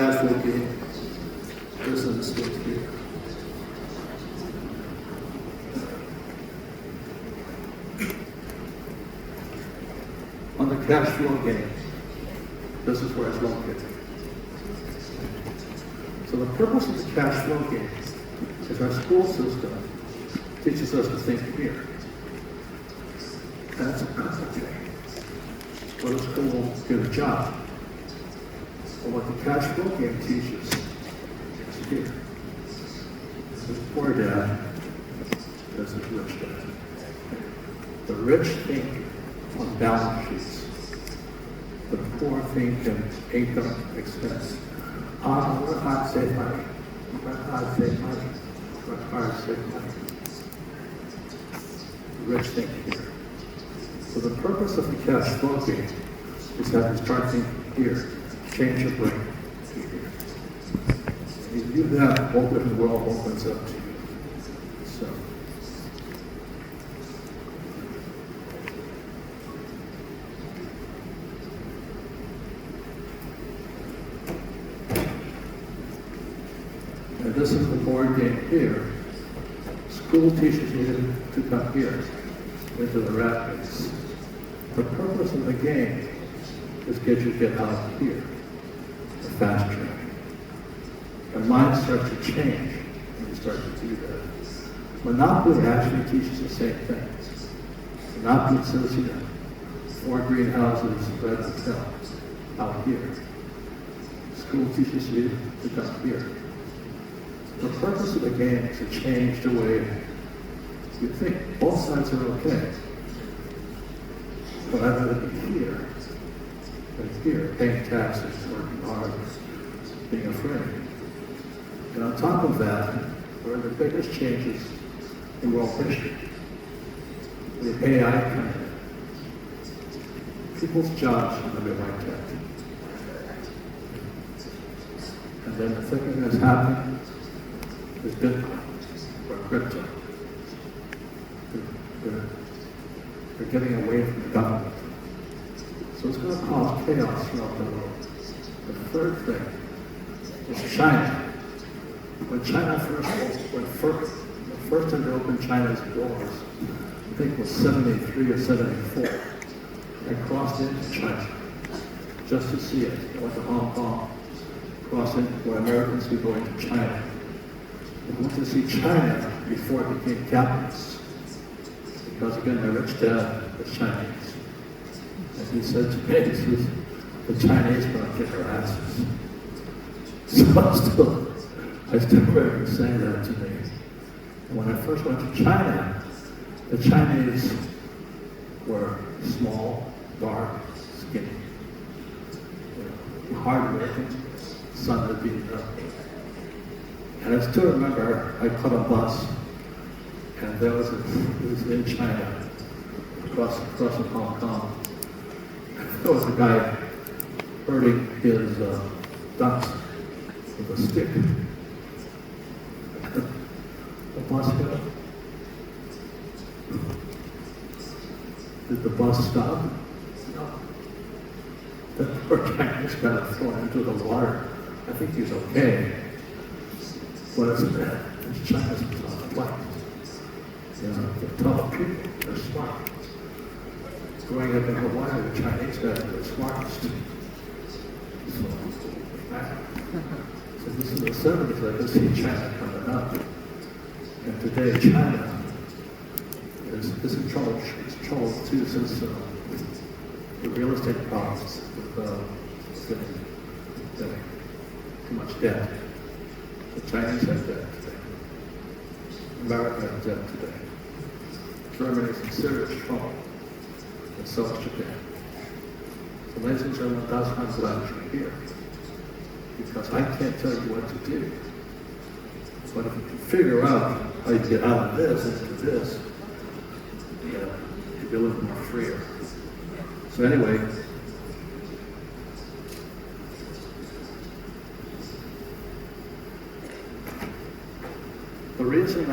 cash flow game. This is the switch here. On the cash flow game, this is where it's located. So the purpose of the cash flow game is our school system teaches us to think here. That's a complicated. Go to school, get a job. But what the cash flow game teaches is here. This is poor dad, this is rich dad. The rich think on balance sheets. The poor think in income expense. Work hard, save money. Work hard, save money. Work hard, save money. The rich think here. So the purpose of the cash flow game is that you start thinking here, change your brain here. And you do that, the whole different world opens up to you. So. And this is the board game here. School teaches you to come here, into the rat race. The purpose of the game is to get out of here, the fast track. Your mind starts to change when you start to do that. Monopoly actually teaches the same thing. Monopoly says, 4 greenhouses, red hotel, out here. School teaches you to come here. The purpose of the game is to change the way you think. Both sides are okay. But I'd rather be here than here, paying taxes, working hard, being afraid. And on top of that, one of the biggest changes in world history, the AI coming in. People's jobs are going to be wiped out. And then the second that's happened is Bitcoin or crypto. They're getting away from the government. So it's going to cause chaos throughout the world. The third thing is China. When China first time to open China's doors, I think it was 73 or 74, I crossed into China just to see it. I went to Hong Kong, crossed in where Americans could go into China. I went to see China before it became capitalist. Because again, my rich dad was Chinese. And he said to me, the Chinese are going to kick our asses. So I still remember him saying that to me. And when I first went to China, the Chinese were small, dark, skinny, hard-working, sun had beaten up. And I still remember I caught a bus. And it was in China, across from Hong Kong. There was a guy herding his ducks with a stick. The bus got up. Did the bus stop? No. The poor guy just got thrown into the water. I think he's okay. But it's China's life. They're tough people, they're smart. Growing up in Hawaii, the Chinese guys are the smartest. So this is the 70s, I could see China coming up. And today China is in trouble. It's in trouble too since the real estate problems with getting too much debt. The Chinese have debt today. America has debt today. Germany is in serious trouble, and so is Japan. So ladies and gentlemen, that's why I'm glad you're here. Because I can't tell you what to do. But if you can figure out how you get out of this into this, you'll be a little more freer. So anyway, the reason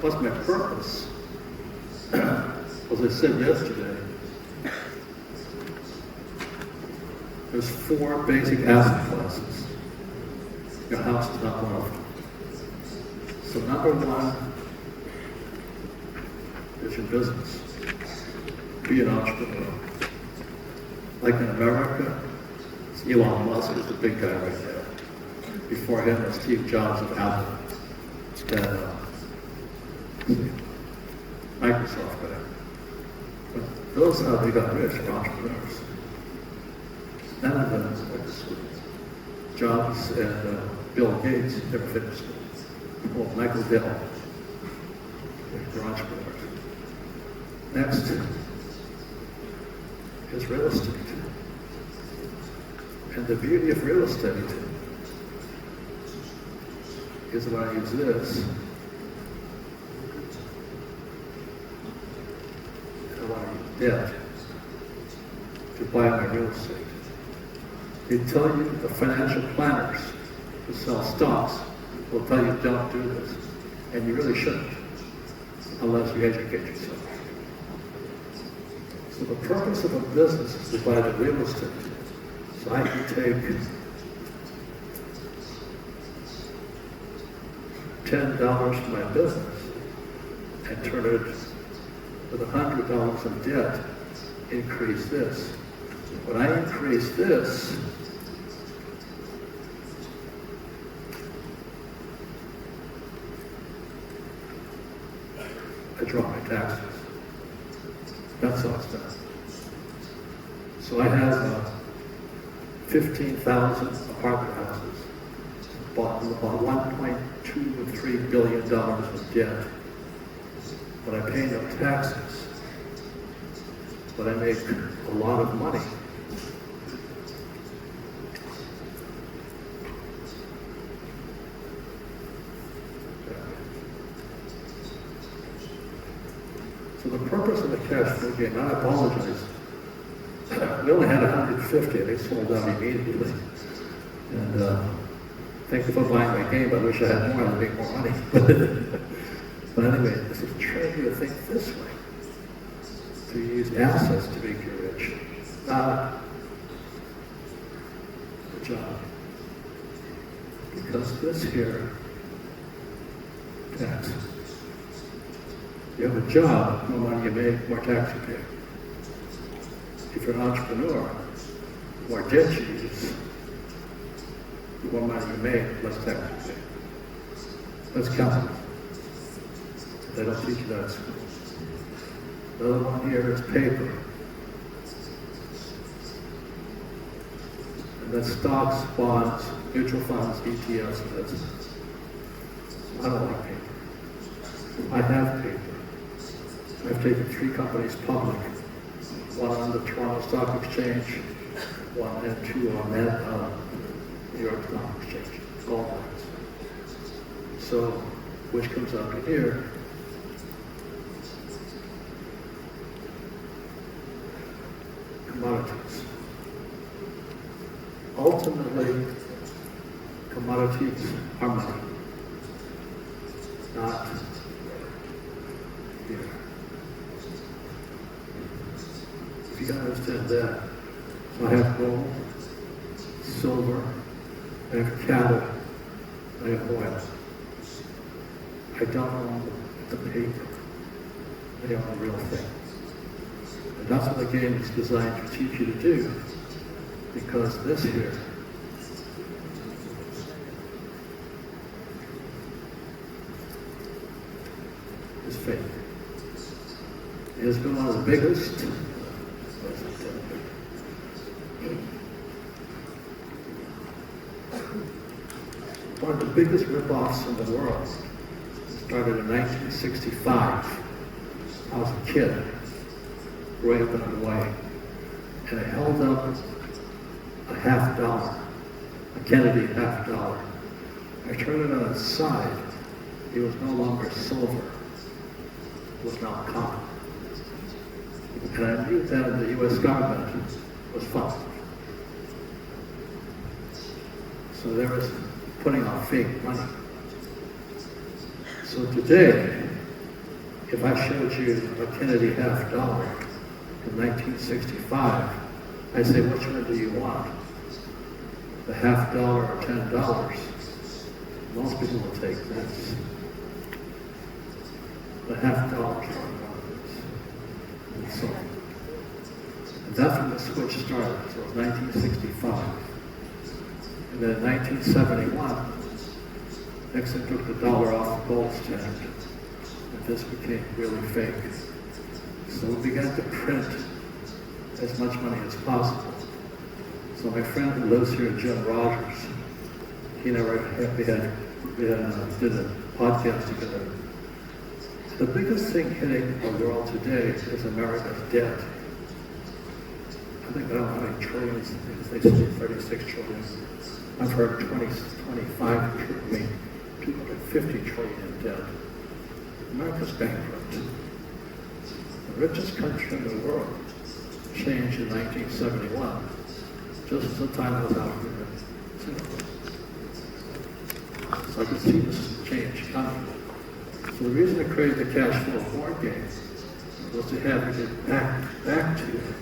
what's my purpose, as I said yesterday, there's 4 basic asset classes. your house is not one of them. So number one is your business. Be an entrepreneur. Like in America, Elon Musk is the big guy right there. Before him was Steve Jobs of Apple. And Microsoft guy. But those how they got rich are entrepreneurs. None of them went to school. Jobs and Bill Gates never finished school. Well, Michael Dell. They're entrepreneurs. Next is real estate. And the beauty of real estate is when I use this, I want to use debt to buy my real estate. They tell you, the financial planners who sell stocks will tell you don't do this. And you really shouldn't, unless you educate yourself. So the purpose of a business is to buy the real estate. So I can take $10 from my business and turn it with $100 in debt, increase this. When I increase this, I drop my taxes. That's how it's done. So I have 15,000 apartment houses, bought with about $1.2 to $3 billion of debt. But I pay no taxes. But I make a lot of money. So the purpose of the cash flow game, I apologize. We only had 150, and they sold out immediately. And thank you for buying my game. I wish I had more, I'd make more money. But anyway, this is training you to think this way. To use assets to make you rich, not a job. Because this here, tax. You have a job, the more money you make, more tax you pay. If you're an entrepreneur, the more debt you use, the more money you make, less tax you pay. That's capital. They don't teach you that at school. The other one here is paper. And that's stocks, bonds, mutual funds, ETFs, and that's I don't like paper. I have paper. I've taken 3 companies public. 1 on the Toronto Stock Exchange, 1 and 2 on that New York Stock Exchange, all banks. So, which comes up to here. Commodities. Ultimately, commodities are money, not here. If you can understand that, so I have gold, silver, I have cattle, I have oil. I don't own the paper. They own the real thing. And that's what the game is designed to teach you to do, because this here is fake. It has been one of the biggest, rip-offs in the world. It started in 1965. I was a kid, growing up in Hawaii, and I held up a $50, a Kennedy $50. I turned it on its side. It was no longer silver. It was now copper. And I knew that the U.S. government was fun. So there was putting on fake money. So today, if I showed you a Kennedy $50 from 1965, I say, which one do you want? The $50 or $10? Most people will take this. The $50 short and so on. And that's when the switch started. So it was 1965. And then in 1971, Nixon took the dollar off the gold standard. And this became really fake. So we began to print as much money as possible. So my friend who lives here, Jim Rogers, we did a podcast together. The biggest thing hitting the world today is America's debt. I think I don't know how many trillions, they say 36 trillion. I've heard 25 trillion, 250 trillion in debt. America's bankrupt. The richest country in the world changed in 1971, just as the time I was out here in Singapore. So I could see this change coming. So the reason I created the cash flow board game was to have you get back to it.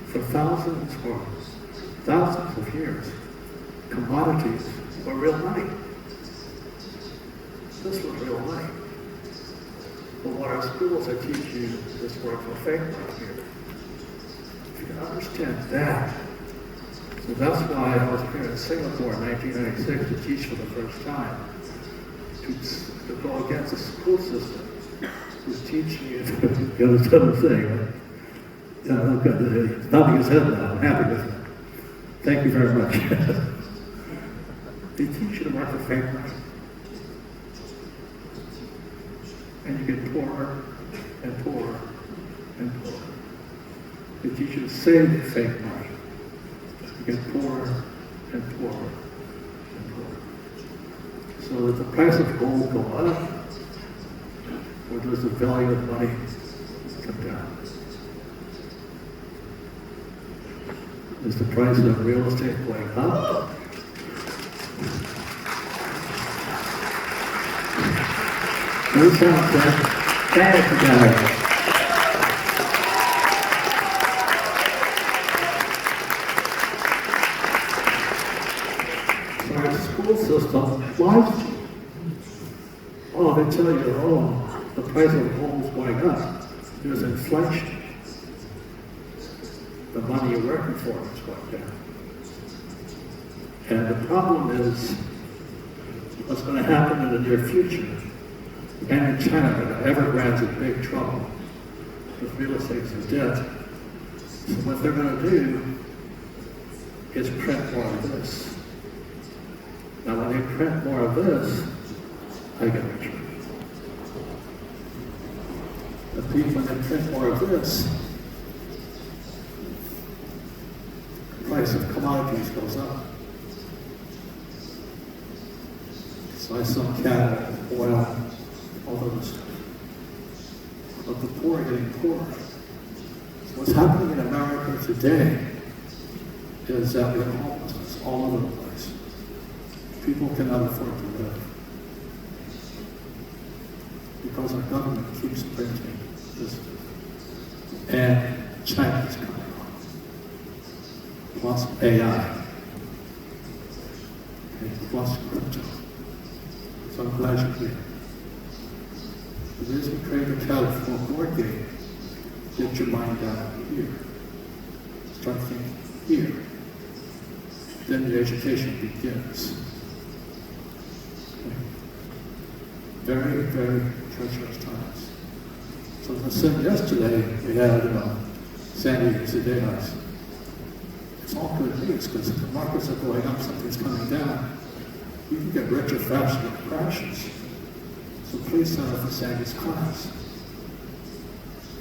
For thousands of years, commodities were real money. This was real money. But what our schools are teaching you is work for fake money here. If you can understand that, so that's why I was here in Singapore in 1996 to teach for the first time, to go against the school system who's teaching you the other thing. Right? Yeah, look good. He's nodding his head now. I'm happy with that. Thank you very much. They teach you to work for fake money. And you get poorer and poorer and poorer. They teach you to save the fake money. You get poorer and poorer and poorer. So does the price of gold go up, or does the value of money come down? Is the price of real estate going up? No sound check. Thank you, guys. So our school system lies to you. Oh, they tell you, oh, the price of gold is going up. There's inflation. The money you're working for is going down. And the problem is what's going to happen in the near future. And in China, Evergrande's in big trouble with real estate is debt. So what they're going to do is print more of this. Now when they print more of this, I get richer. The people, when they print more of this, the price of commodities goes up. So I sell cattle, oil, all those stuff. But the poor are getting poorer. So what's happening in America today is that we have homelessness all over the place. People cannot afford to live. Because our government keeps printing this. And China is coming on. Plus AI. Okay, plus crypto. So I'm glad you're here. The reason we create a California board game, get your mind down here. Start thinking here. Then the education begins. Okay. Very, very treacherous times. So as I said yesterday, we had Sandy today. It's all good news because if the markets are going up, something's coming down. You can get richer faster than crashes. So please sign up for Sandy's class.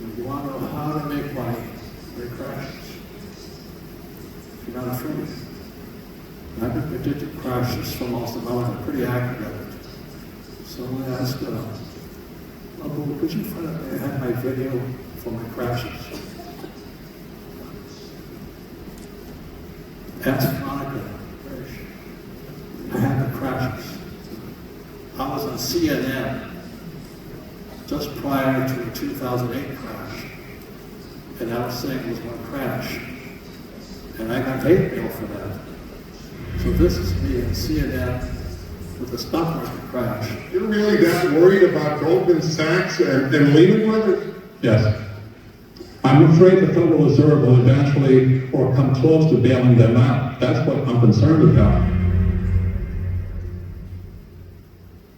If you want to know how to make money when it crashes, if you're not afraid. I've been predicting crashes for most of my life. I'm pretty accurate at it. So I'm going to ask, Uncle, could you find out I had my video for my crashes? Ask Monica. I had the crashes. I was on CNN just prior to the 2008 crash, and I was saying it was going to crash, and I got hate mail for that. So this is me on CNN with the stock market crash. You're really that worried about Goldman Sachs and Lehman Brothers? Yes. I'm afraid the Federal Reserve will eventually or come close to bailing them out. That's what I'm concerned about.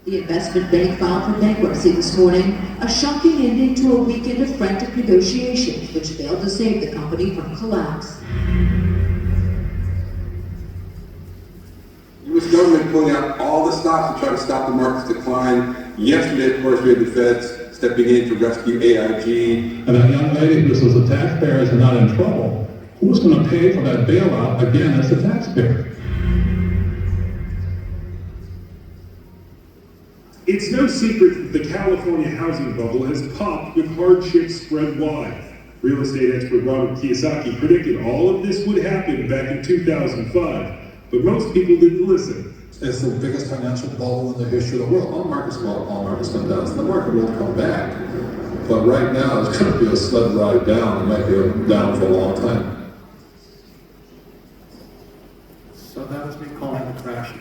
The investment bank filed for bankruptcy this morning, a shocking ending to a weekend of frantic negotiations which failed to save the company from collapse. U.S. government pulling out all the stops to try to stop the market's decline. Yesterday, of course, we had the Feds stepping in to rescue AIG. And that young lady who says the taxpayers are not in trouble, who's going to pay for that bailout? Again, it's the taxpayer. It's no secret that the California housing bubble has popped with hardships spread wide. Real estate expert Robert Kiyosaki predicted all of this would happen back in 2005, but most people didn't listen. It's the biggest financial bubble in the history of the world. All markets go up, all markets come down. So the market will come back. But right now, it's going to be a sled ride down. It might be down for a long time. So that was me calling the crash.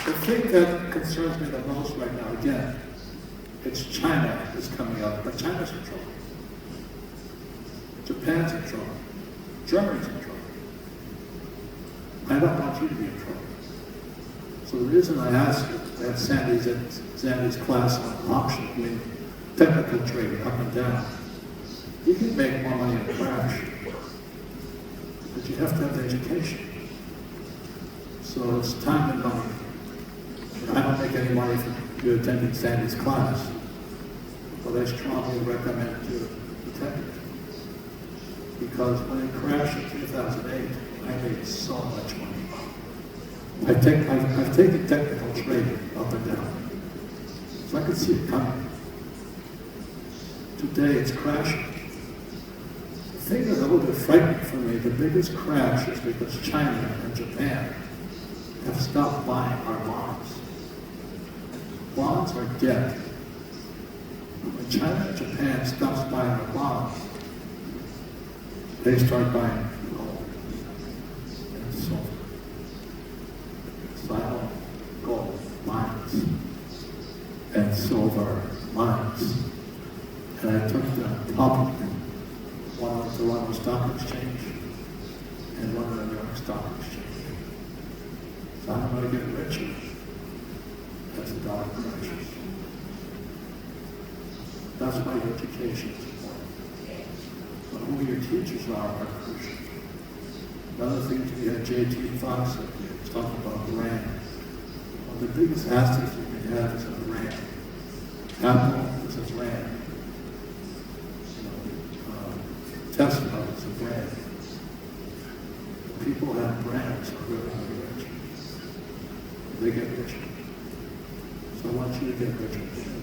The thing that concerns me the most right now, again, it's China is coming up, but China's in trouble. Japan's in trouble. Germany's in trouble. I don't want you to be in trouble. So the reason I asked you, I had Sandy's class on option, I mean, technical trading, up and down. You can make more money in a crash, but you have to have the education. So it's time and money. I don't make any money from you attending Sandy's class, but I strongly recommend you attend it. Because when it crashed in 2008, I made so much money. I've taken technical trading up and down, so I could see it coming. Today it's crashing. The thing that's a little bit frightening for me, the biggest crash is because China and Japan have stopped buying our bonds. Bonds are dead. When China and Japan stops buying our bonds, they start buying gold and silver. So I own gold mines and silver mines. And I took them public. One was the London Stock Exchange and one of the New York Stock Exchange. So I'm going to get richer as the dollar crashes. That's why education is important. But who your teachers are crucial. Another thing to get J.T. Fox up here is talking about brand. One of the biggest assets you can have is a brand. Apple is a brand. Tesla is a brand. People who have brands are really rich. They get richer. So I want you to get richer too.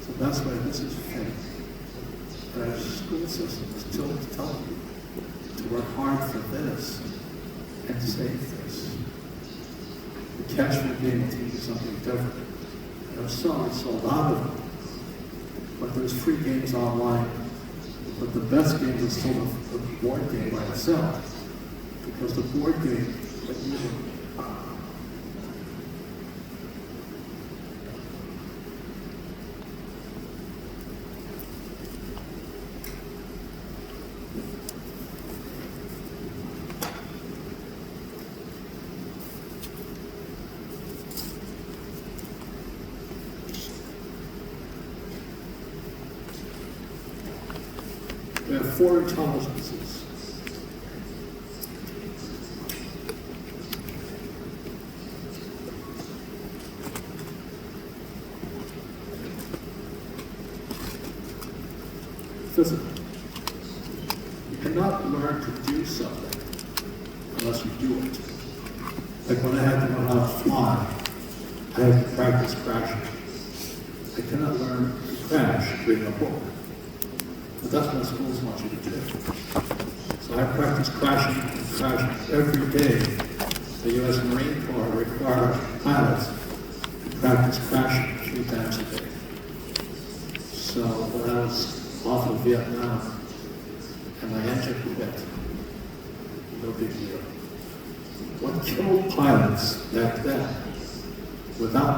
So that's why this is faith. Our school system is telling you to work hard for this and save this. The Cashflow game will teach you something different. And I'm sorry it's sold out of them, but there's free games online. But the best game is still the board game by itself, because the board game that you we have 4 intelligences. Physical. You cannot learn to do something unless you do it. Like when I had to learn how to fly, I had to practice crashing. I cannot learn to crash reading a book. But that's what schools want you to do. So I practice crashing crash every day. The U.S. Marine Corps requires pilots to practice crashing 3 times a day. So when I was off of Vietnam and my engine quit, no big deal. What killed pilots back then, without